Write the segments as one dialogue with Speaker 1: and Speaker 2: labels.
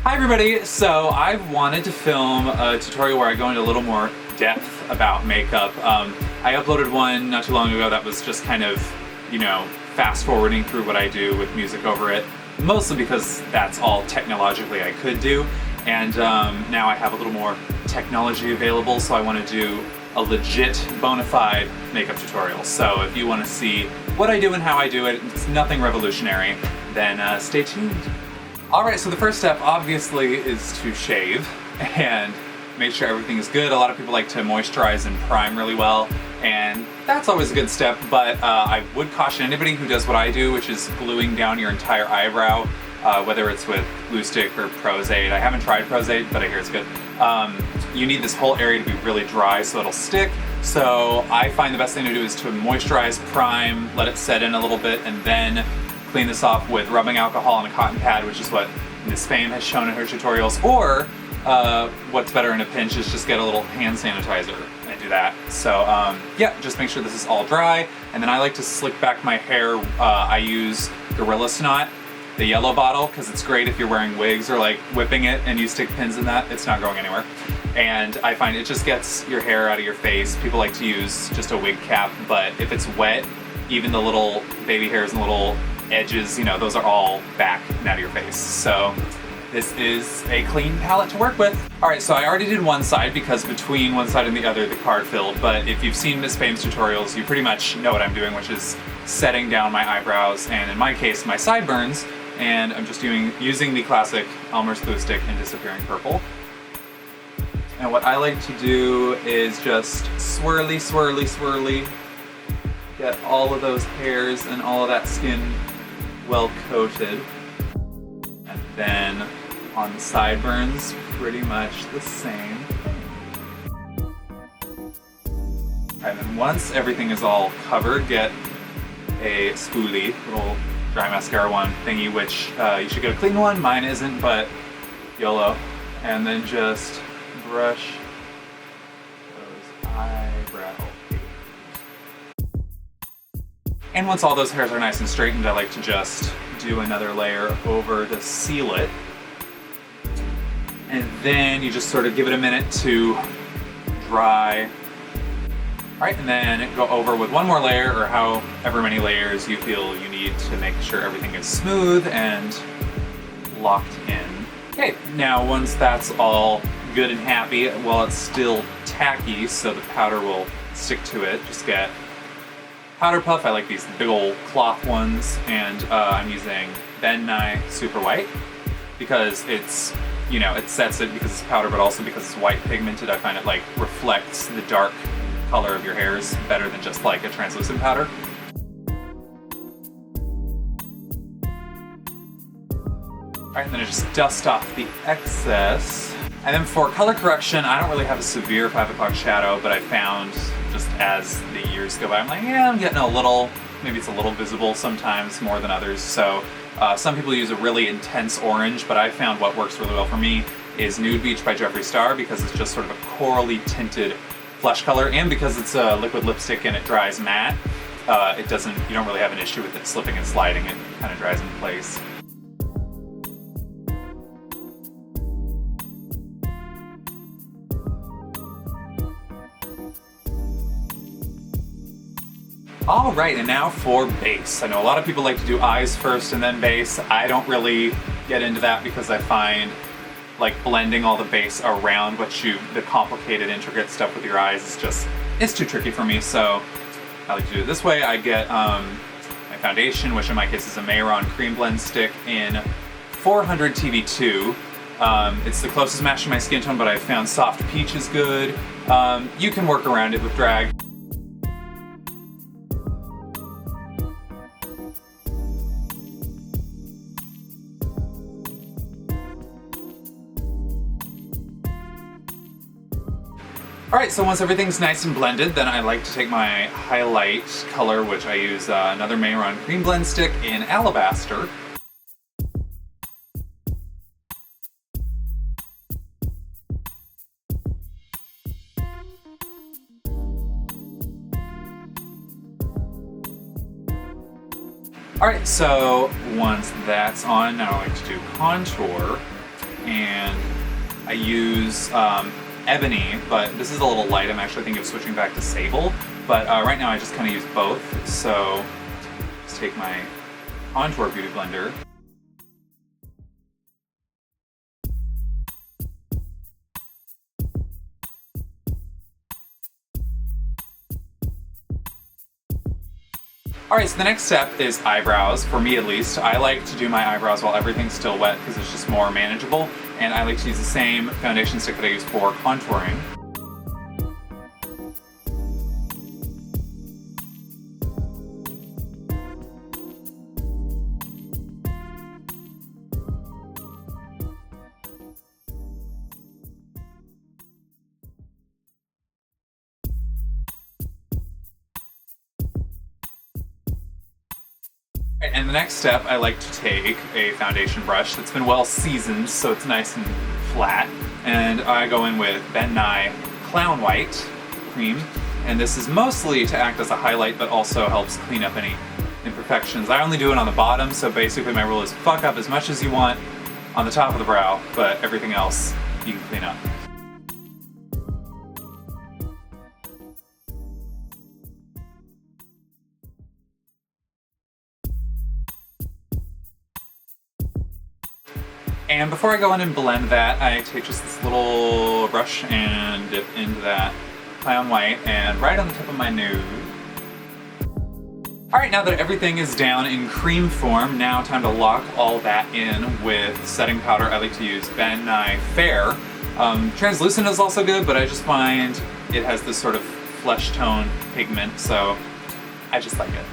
Speaker 1: Hi everybody! So I've wanted to film a tutorial where I go into a little more depth about makeup. I uploaded one not too long ago that was just kind of, fast forwarding through what I do with music over it, mostly because that's all technologically I could do. And now I have a little more technology available, so I want to do a legit, bona fide makeup tutorial. So if you want to see what I do and how I do it, it's nothing revolutionary, then stay tuned. Alright, so the first step obviously is to shave and make sure everything is good. A lot of people like to moisturize and prime really well, and that's always a good step, but I would caution anybody who does what I do, which is gluing down your entire eyebrow, whether it's with glue stick or Pros-Aid. I haven't tried Pros-Aid, but I hear it's good. You need this whole area to be really dry so it'll stick. So I find the best thing to do is to moisturize, prime, let it set in a little bit, and then clean this off with rubbing alcohol on a cotton pad, which is what Miss Fame has shown in her tutorials. Or what's better in a pinch is just get a little hand sanitizer and do that. So yeah, just make sure this is all dry. And then I like to slick back my hair. I use Gorilla Snot, the yellow bottle, because it's great if you're wearing wigs or like whipping it and you stick pins in that. It's not going anywhere. And I find it just gets your hair out of your face. People like to use just a wig cap, but if it's wet, even the little baby hairs and little edges, those are all back and out of your face. So this is a clean palette to work with. Alright, so I already did one side because between one side and the other the card filled, but if you've seen Miss Fame's tutorials, you pretty much know what I'm doing, which is setting down my eyebrows, and in my case, my sideburns, and I'm just using the classic Elmer's glue stick in Disappearing Purple. And what I like to do is just swirly, swirly, swirly, get all of those hairs and all of that skin well coated. And then on the sideburns, pretty much the same. And then once everything is all covered, get a spoolie, little dry mascara one thingy, which you should get a clean one. Mine isn't, but YOLO. And then just brush those eyebrows. And once all those hairs are nice and straightened, I like to just do another layer over to seal it. And then you just sort of give it a minute to dry. Alright, and then go over with one more layer, or however many layers you feel you need to make sure everything is smooth and locked in. Okay, now once that's all good and happy, while it's still tacky so the powder will stick to it, just get powder puff. I like these big old cloth ones, and I'm using Ben Nye Super White because it's, it sets it because it's powder, but also because it's white pigmented. I find it like reflects the dark color of your hairs better than just like a translucent powder. Alright, and then I just dust off the excess. And then for color correction, I don't really have a severe 5 o'clock shadow, but I found just as the years go by, I'm like, yeah, I'm getting a little, maybe it's a little visible sometimes more than others. So some people use a really intense orange, but I found what works really well for me is Nude Beach by Jeffree Star, because it's just sort of a corally tinted flesh color, and because it's a liquid lipstick and it dries matte, you don't really have an issue with it slipping and sliding. It kind of dries in place. Alright, and now for base. I know a lot of people like to do eyes first and then base. I don't really get into that because I find like blending all the base around the complicated, intricate stuff with your eyes it's too tricky for me, so I like to do it this way. I get my foundation, which in my case is a Mayron Cream Blend Stick in 400 TV2. It's the closest match to my skin tone, but I found Soft Peach is good. You can work around it with drag. Alright, so once everything's nice and blended, then I like to take my highlight color, which I use another Mayron Cream Blend Stick in Alabaster.
Speaker 2: Alright, so once that's on, now I like to do contour.
Speaker 1: and I use Ebony, but this is a little light. I'm actually thinking of switching back to Sable, but right now I just kind of use both. So just take my Contour Beauty Blender. Alright, so the next step is eyebrows, for me at least. I like to do my eyebrows while everything's still wet because it's just more manageable, and I like to use the same foundation stick that I use for contouring. And the next step, I like to take a foundation brush that's been well seasoned so it's nice and flat, and I go in with Ben Nye Clown White cream, and this is mostly to act as a highlight but also helps clean up any imperfections. I only do it on the bottom, so basically my rule is fuck up as much as you want on the top of the brow, but everything else you can clean up. And before I go in and blend that, I take just this little brush and dip into that Clown White and right on the tip of my nose. Alright, now that everything is down in cream form, now time to lock all that in with setting powder. I like to use Ben Nye Fair. Translucent is also good, but I just find it has this sort of flesh tone pigment, so I just like it.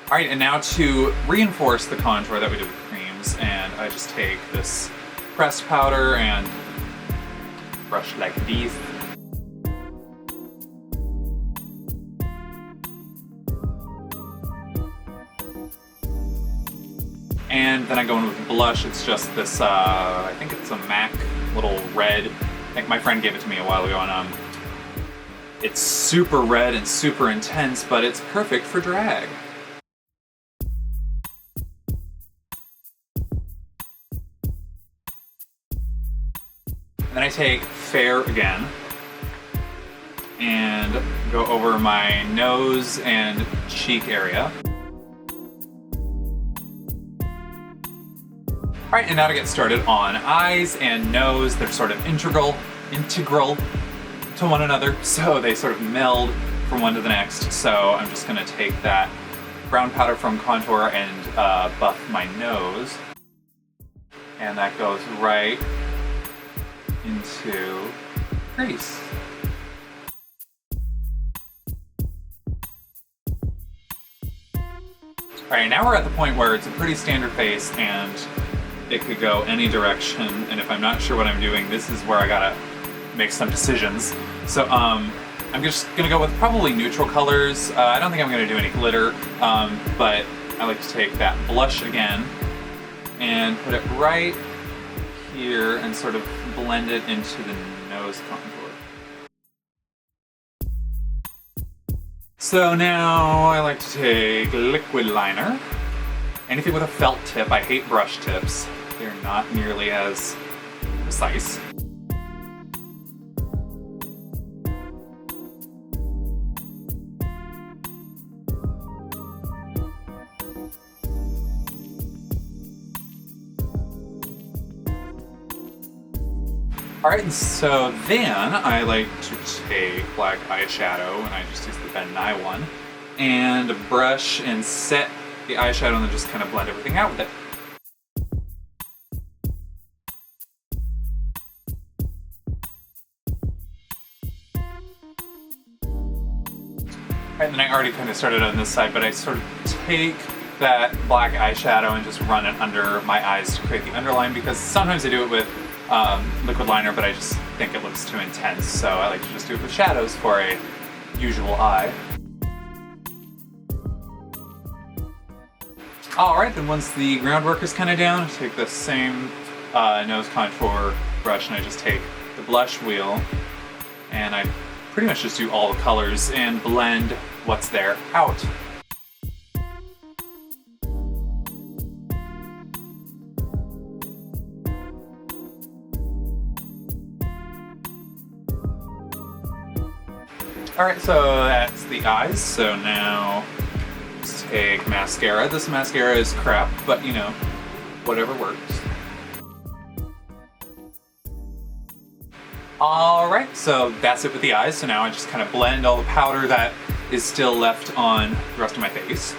Speaker 1: Alright, and now to reinforce the contour that we did with creams, and I just take this pressed powder and brush like this. And then I go in with blush. It's just this, I think it's a MAC little red. I think my friend gave it to me a while ago, and it's super red and super intense, but it's perfect for drag. And then I take Fair again and go over my nose and cheek area. Alright, and now to get started on eyes and nose. They're sort of integral to one another, so they sort of meld from one to the next. So I'm just gonna take that brown powder from contour and buff my nose. And that goes right into crease. Alright, now we're at the point where it's a pretty standard face and it could go any direction, and if I'm not sure what I'm doing, this is where I gotta make some decisions. So I'm just gonna go with probably neutral colors. I don't think I'm gonna do any glitter, but I like to take that blush again and put it right here and sort of blend it into the nose contour. So now I like to take liquid liner. Anything with a felt tip. I hate brush tips. They're not nearly as precise. Alright, and so then I like to take black eyeshadow, and I just use the Ben Nye one, and brush and set the eyeshadow and then just kind of blend everything out with it. Alright, and then I already kind of started on this side, but I sort of take that black eyeshadow and just run it under my eyes to create the underline, because sometimes I do it with liquid liner, but I just think it looks too intense, so I like to just do it with shadows for a usual eye. Alright, then once the groundwork is kind of down, I take the same nose contour brush and I just take the blush wheel and I pretty much just do all the colors and blend what's there out. Alright, so that's the eyes. So now let's take mascara. This mascara is crap, but you know, whatever works. Alright, so that's it with the eyes. So now I just kind of blend all the powder that is still left on the rest of my face.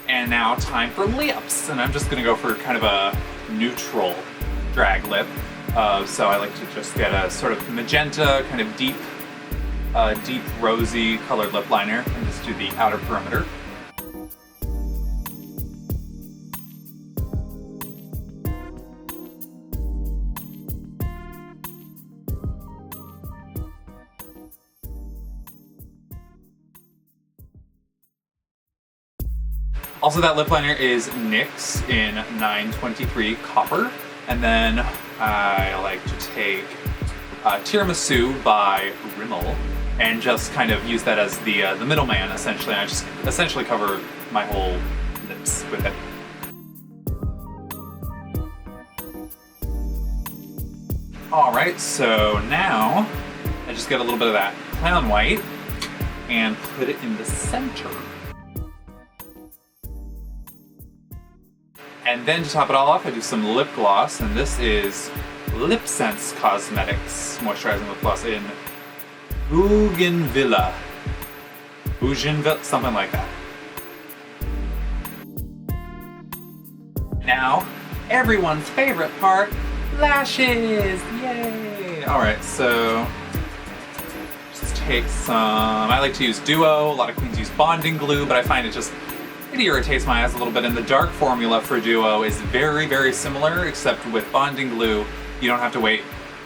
Speaker 1: And now time for lips. And I'm just gonna go for kind of a neutral drag lip. So I like to just get a sort of magenta, kind of deep rosy colored lip liner and just do the outer perimeter. Also, that lip liner is NYX in 923 Copper. And then I like to take Tiramisu by Rimmel and just kind of use that as the middleman, essentially. I just essentially cover my whole lips with it. Alright, so now I just get a little bit of that clown white and put it in the center. And then to top it all off, I do some lip gloss, and this is Lip Sense Cosmetics Moisturizing Lip Gloss in Bougainvillea, something like that. Now, everyone's favorite part, lashes! Yay! Alright, so just take some, I like to use Duo, a lot of queens use bonding glue, but I find it irritates my eyes a little bit, and the dark formula for Duo is very, very similar, except with bonding glue, you don't have to wait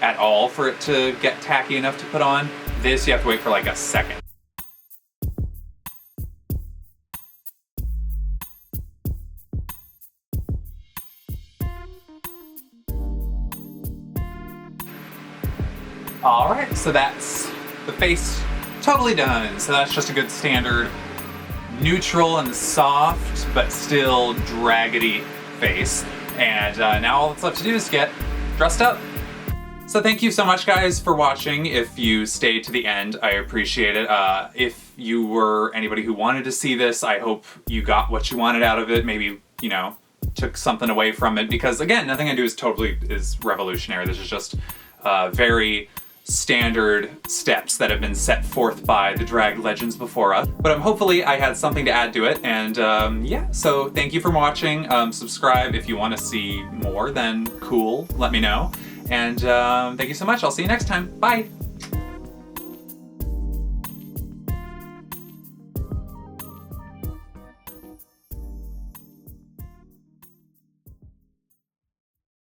Speaker 1: at all for it to get tacky enough to put on. This, you have to wait for like a second. Alright, so that's the face totally done. So that's just a good standard neutral and soft, but still draggedy face. And now all that's left to do is get dressed up. So thank you so much, guys, for watching. If you stayed to the end, I appreciate it. If you were anybody who wanted to see this, I hope you got what you wanted out of it. Maybe, you know, took something away from it, because again, nothing I do is revolutionary. This is just very standard steps that have been set forth by the drag legends before us. But hopefully I had something to add to it, and yeah, so thank you for watching. Subscribe if you want to see more, then cool, let me know. And thank you so much. I'll see you next time. Bye!